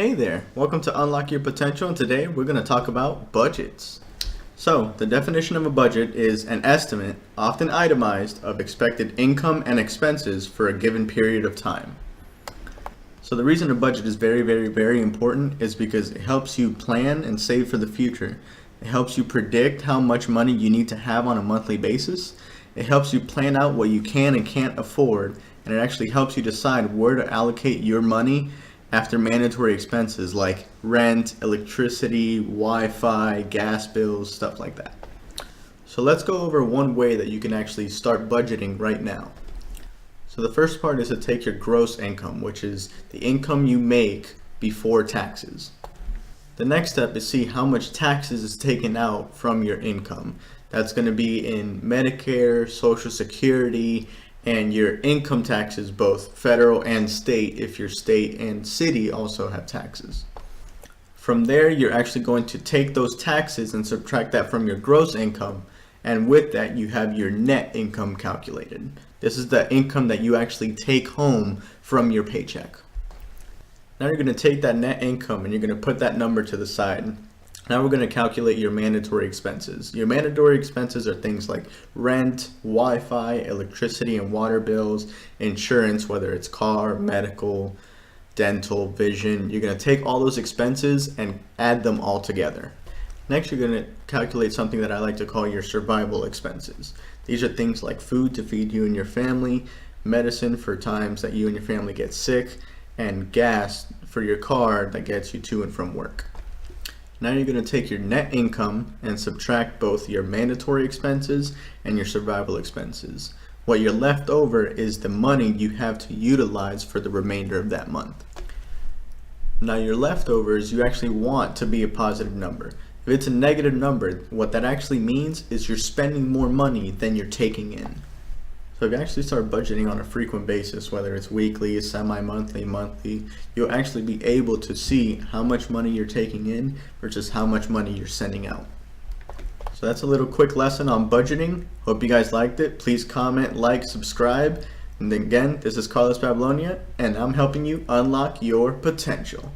Hey there, welcome to Unlock Your Potential, and today we're going to talk about budgets. So, the definition of a budget is an estimate, often itemized, of expected income and expenses for a given period of time. So the reason a budget is very important is because it helps you plan and save for the future. It helps you predict how much money you need to have on a monthly basis. It helps you plan out what you can and can't afford, and it actually helps you decide where to allocate your money after mandatory expenses like rent, electricity, Wi-Fi, gas bills, stuff like that. So let's go over one way that you can actually start budgeting right now. So the first part is to take your gross income, which is the income you make before taxes. The next step is see how much taxes is taken out from your income. That's going to be in Medicare, Social Security, and your income taxes, both federal and state, if your state and city also have taxes. From there, you're actually going to take those taxes and subtract that from your gross income, and with that, you have your net income calculated. This is the income that you actually take home from your paycheck. Now you're going to take that net income and you're going to put that number to the side. Now we're going to calculate your mandatory expenses. Your mandatory expenses are things like rent, Wi-Fi, electricity and water bills, insurance, whether it's car, medical, dental, vision. You're going to take all those expenses and add them all together. Next, you're going to calculate something that I like to call your survival expenses. These are things like food to feed you and your family, medicine for times that you and your family get sick, and gas for your car that gets you to and from work. Now you're going to take your net income and subtract both your mandatory expenses and your survival expenses. What you're left over is the money you have to utilize for the remainder of that month. Now your leftovers you actually want to be a positive number. If it's a negative number, what that actually means is you're spending more money than you're taking in. So if you actually start budgeting on a frequent basis, whether it's weekly, semi-monthly, monthly, you'll actually be able to see how much money you're taking in versus how much money you're sending out. So that's a little quick lesson on budgeting. Hope you guys liked it. Please comment, like, subscribe. And again, this is Carlos Babylonia, and I'm helping you unlock your potential.